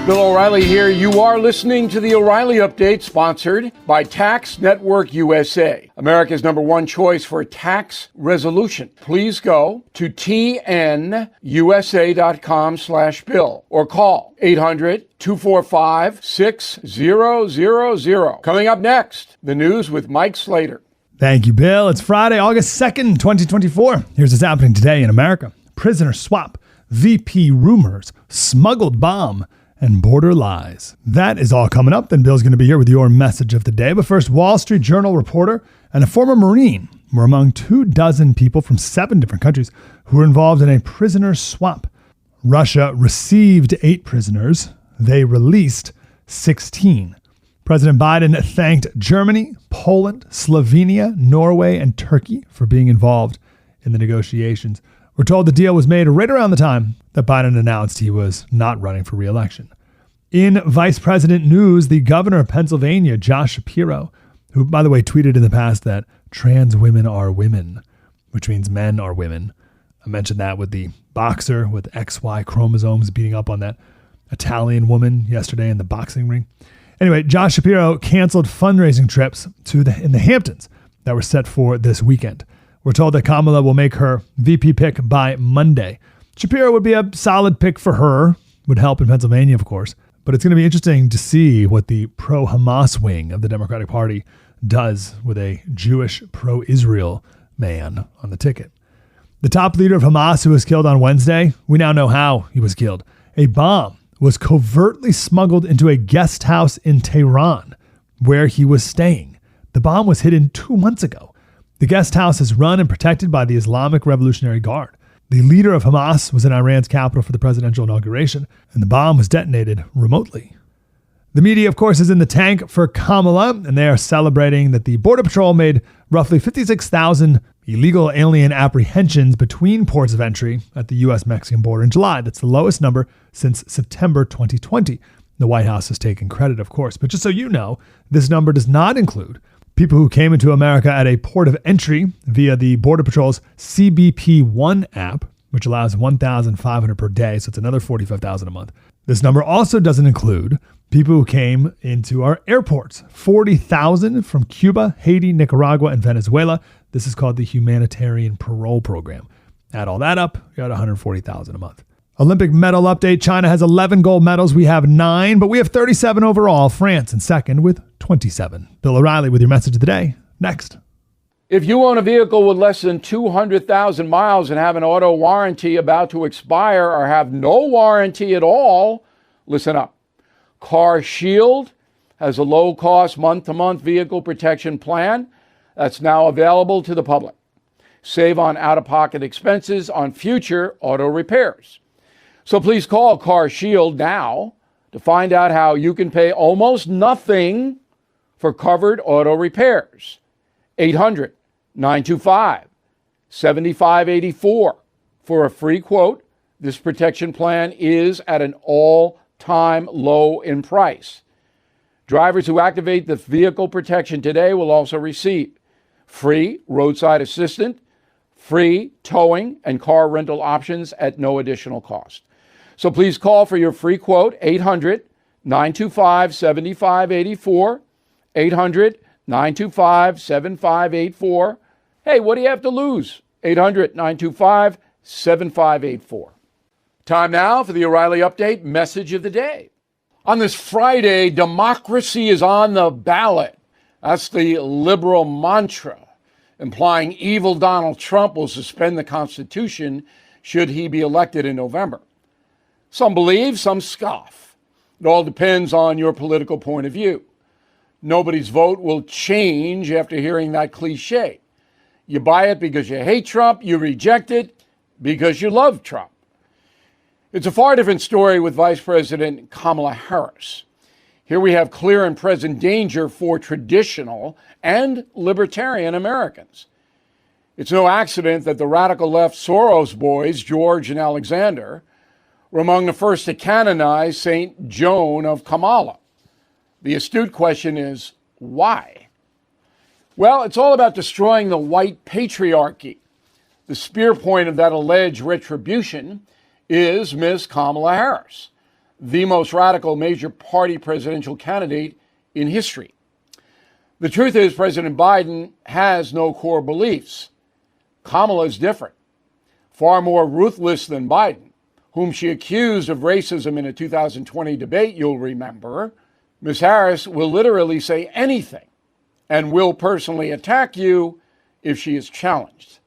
Bill O'Reilly here. You are listening to the O'Reilly Update, sponsored by Tax Network USA, America's #1 choice for tax resolution. Please go to tnusa.com/bill or call 800-245-6000. Coming up next, the news with Mike Slater. Thank you, Bill. It's Friday, August 2nd, 2024. Here's what's happening today in America. Prisoner swap, VP rumors, smuggled bomb, and border lies. That is all coming up. Then Bill's going to be here with your message of the day. But first, Wall Street Journal reporter and a former Marine were among 24 people from 7 different countries who were involved in a prisoner swap. Russia received 8 prisoners. They released 16. President Biden thanked Germany, Poland, Slovenia, Norway, and Turkey for being involved in the negotiations. We're told the deal was made right around the time that Biden announced he was not running for re-election. In vice president news, the governor of Pennsylvania, Josh Shapiro, who, by the way, tweeted in the past that trans women are women, which means men are women. I mentioned that with the boxer with XY chromosomes beating up on that Italian woman yesterday in the boxing ring. Anyway, Josh Shapiro canceled fundraising trips in the Hamptons that were set for this weekend. We're told that Kamala will make her VP pick by Monday. Shapiro would be a solid pick for her, would help in Pennsylvania, of course. But it's going to be interesting to see what the pro-Hamas wing of the Democratic Party does with a Jewish pro-Israel man on the ticket. The top leader of Hamas, who was killed on Wednesday, we now know how he was killed. A bomb was covertly smuggled into a guest house in Tehran, where he was staying. The bomb was hidden 2 months ago. The guest house is run and protected by the Islamic Revolutionary Guard. The leader of Hamas was in Iran's capital for the presidential inauguration, and the bomb was detonated remotely. The media, of course, is in the tank for Kamala, and they are celebrating that the Border Patrol made roughly 56,000 illegal alien apprehensions between ports of entry at the U.S.-Mexican border in July. That's the lowest number since September 2020. The White House has taken credit, of course. But just so you know, this number does not include people who came into America at a port of entry via the Border Patrol's CBP One app, which allows 1,500 per day, so it's another 45,000 a month. This number also doesn't include people who came into our airports, 40,000 from Cuba, Haiti, Nicaragua, and Venezuela. This is called the Humanitarian Parole Program. Add all that up, you're at 140,000 a month. Olympic medal update. China has 11 gold medals. We have 9, but we have 37 overall. France in second with 27. Bill O'Reilly with your message of the day. Next. If you own a vehicle with less than 200,000 miles and have an auto warranty about to expire or have no warranty at all, listen up. Car Shield has a low-cost month-to-month vehicle protection plan that's now available to the public. Save on out-of-pocket expenses on future auto repairs. So please call Car Shield now to find out how you can pay almost nothing for covered auto repairs. 800-925-7584 for a free quote. This protection plan is at an all-time low in price. Drivers who activate the vehicle protection today will also receive free roadside assistance, free towing, and car rental options at no additional cost. So please call for your free quote, 800-925-7584, 800-925-7584. Hey, what do you have to lose? 800-925-7584. Time now for the O'Reilly Update message of the day. On this Friday, democracy is on the ballot. That's the liberal mantra, implying evil Donald Trump will suspend the Constitution should he be elected in November. Some believe, some scoff. It all depends on your political point of view. Nobody's vote will change after hearing that cliche. You buy it because you hate Trump, you reject it because you love Trump. It's a far different story with Vice President Kamala Harris. Here we have clear and present danger for traditional and libertarian Americans. It's no accident that the radical left Soros boys, George and Alexander, were among the first to canonize Saint Joan of Kamala. The astute question is, why? Well, it's all about destroying the white patriarchy. The spear point of that alleged retribution is Ms. Kamala Harris. the most radical major party presidential candidate in history. The truth is, President Biden has no core beliefs. Kamala is different, far more ruthless than Biden, whom she accused of racism in a 2020 debate, you'll remember. Ms. Harris will literally say anything and will personally attack you if she is challenged.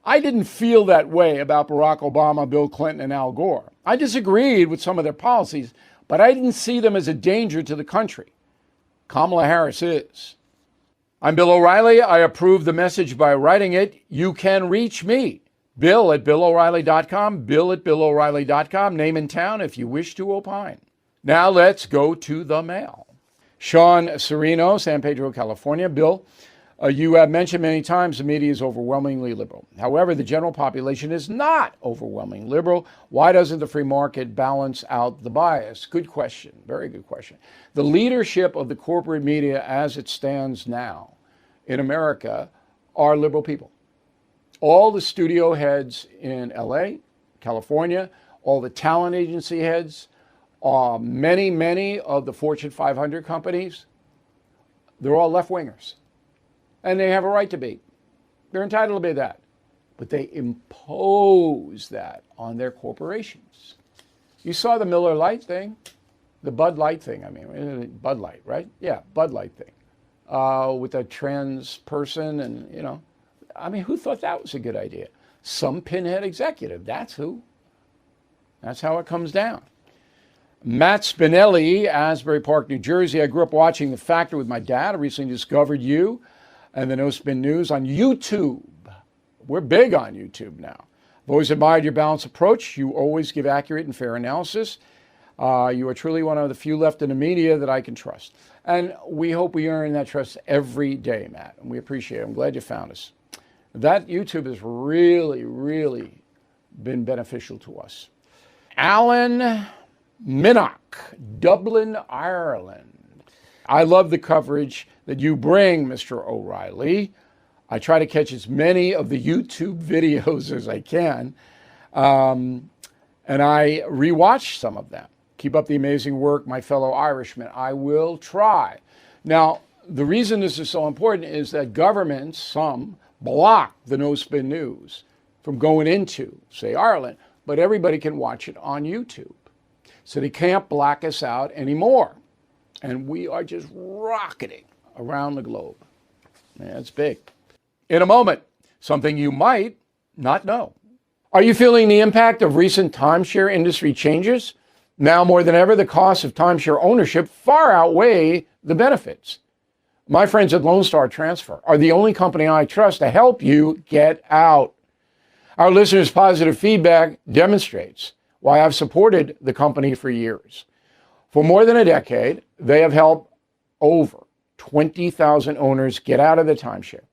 I didn't feel that way about Barack Obama, Bill Clinton, and Al Gore. I disagreed with some of their policies, but I didn't see them as a danger to the country. Kamala Harris is. I'm Bill O'Reilly. I approve the message by writing it. You can reach me, Bill at BillO'Reilly.com, Bill at BillO'Reilly.com, name and town if you wish to opine. Now let's go to the mail. Sean Serino, San Pedro, California. Bill, you have mentioned many times the media is overwhelmingly liberal. However, the general population is not overwhelmingly liberal. Why doesn't the free market balance out the bias? Good question. Very good question. The leadership of the corporate media as it stands now in America are liberal people. All the studio heads in LA, California, all the talent agency heads, many of the Fortune 500 companies, they're all left-wingers. And they have a right to be. They're entitled to be that. But they impose that on their corporations. You saw the Miller Lite thing, the Bud Light thing, Bud Light, right? Yeah, Bud Light thing. With a trans person and, who thought that was a good idea? Some pinhead executive, that's who. That's how it comes down. Matt Spinelli, Asbury Park, New Jersey. I grew up watching The Factor with my dad. I recently discovered you and the No Spin News on YouTube. We're big on YouTube now. I've always admired your balanced approach. You always give accurate and fair analysis. You are truly one of the few left in the media that I can trust. And we hope we earn that trust every day, Matt. And we appreciate it. I'm glad you found us. That YouTube has really been beneficial to us. Alan Minnock, Dublin, Ireland. I love the coverage that you bring, Mr. O'Reilly. I try to catch as many of the YouTube videos as I can, and I rewatch some of them. Keep up the amazing work, my fellow Irishmen. I will try. Now, the reason this is so important is that governments, some, block the No Spin News from going into, say, Ireland, but everybody can watch it on YouTube. So they can't block us out anymore. And we are just rocketing around the globe. Yeah, it's big. In a moment, something you might not know. Are you feeling the impact of recent timeshare industry changes? Now more than ever, the costs of timeshare ownership far outweigh the benefits. My friends at Lone Star Transfer are the only company I trust to help you get out. Our listeners' positive feedback demonstrates why I've supported the company for years. For more than a decade, they have helped over 20,000 owners get out of the timeshare.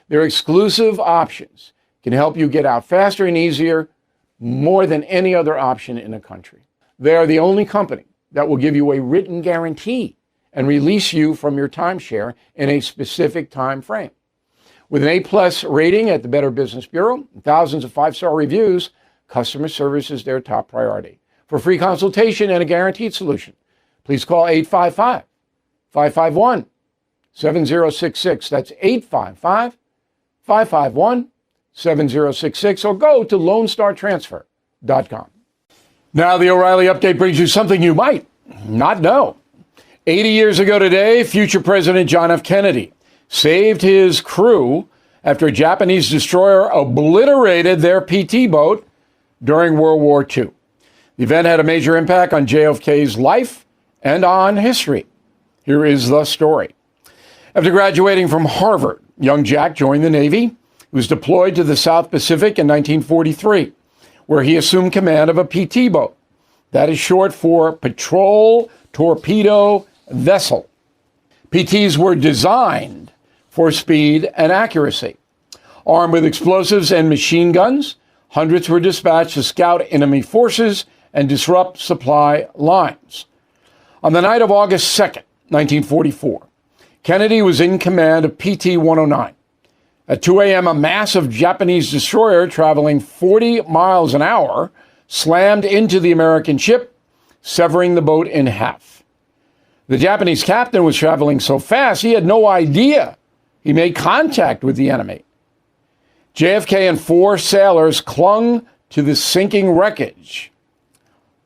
Their exclusive options can help you get out faster and easier, more than any other option in the country. They are the only company that will give you a written guarantee and release you from your timeshare in a specific time frame. With an A+ rating at the Better Business Bureau, and thousands of 5-star reviews, customer service is their top priority. For free consultation and a guaranteed solution, please call 855-551-7066. That's 855-551-7066, or go to LoneStarTransfer.com. Now, the O'Reilly Update brings you something you might not know. 80 years ago today, future President John F. Kennedy saved his crew after a Japanese destroyer obliterated their PT boat during World War II. The event had a major impact on JFK's life and on history. Here is the story. After graduating from Harvard, young Jack joined the Navy. He was deployed to the South Pacific in 1943, where he assumed command of a PT boat. That is short for Patrol Torpedo Vessel. PTs were designed for speed and accuracy. Armed with explosives and machine guns, hundreds were dispatched to scout enemy forces and disrupt supply lines. On the night of August 2nd, 1944, Kennedy was in command of PT-109. At 2 a.m., a massive Japanese destroyer traveling 40 miles an hour slammed into the American ship, severing the boat in half. The Japanese captain was traveling so fast he had no idea he made contact with the enemy. JFK and 4 sailors clung to the sinking wreckage.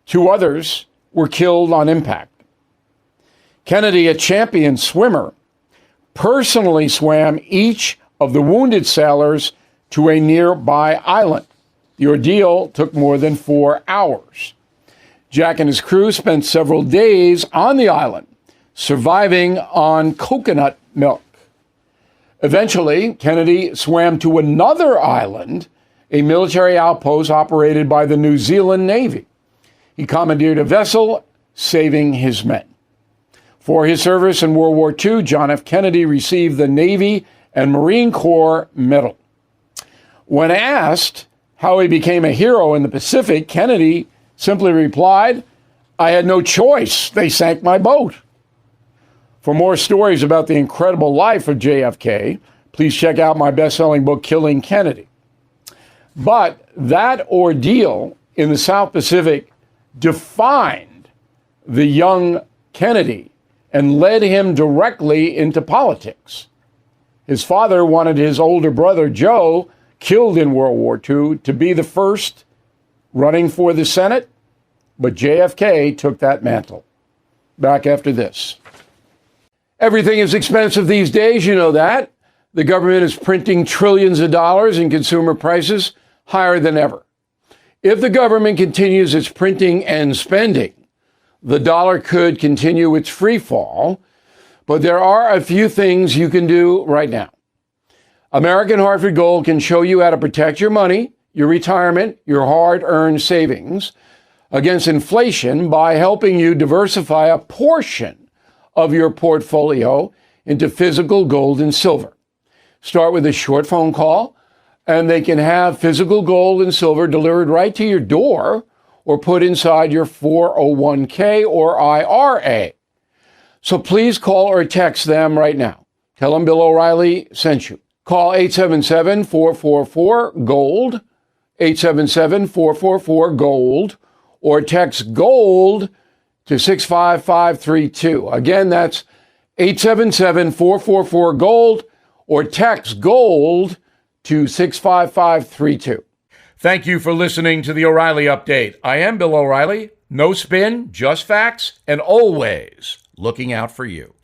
2 others were killed on impact. Kennedy, a champion swimmer, personally swam each of the wounded sailors to a nearby island. The ordeal took more than 4 hours. Jack and his crew spent several days on the island, surviving on coconut milk. Eventually, Kennedy swam to another island, a military outpost operated by the New Zealand Navy. He commandeered a vessel, saving his men. For his service in World War II, John F. Kennedy received the Navy and Marine Corps Medal. When asked how he became a hero in the Pacific, Kennedy simply replied, "I had no choice. They sank my boat." For more stories about the incredible life of JFK, please check out my best-selling book, Killing Kennedy. But that ordeal in the South Pacific defined the young Kennedy and led him directly into politics. His father wanted his older brother, Joe, killed in World War II, to be the first running for the Senate, but JFK took that mantle. Back after this. Everything is expensive these days, you know that. The government is printing trillions of dollars and consumer prices higher than ever. If the government continues its printing and spending, the dollar could continue its free fall, but there are a few things you can do right now. American Hartford Gold can show you how to protect your money, your retirement, your hard-earned savings against inflation by helping you diversify a portion of your portfolio into physical gold and silver. Start with a short phone call, and they can have physical gold and silver delivered right to your door or put inside your 401k or IRA. So please call or text them right now. Tell them Bill O'Reilly sent you. Call 877-444-GOLD, 877-444-GOLD, or text GOLD to 65532. Again, that's 877-444-GOLD, or text GOLD to 65532. Thank you for listening to the O'Reilly Update. I am Bill O'Reilly. No spin, just facts, and always looking out for you.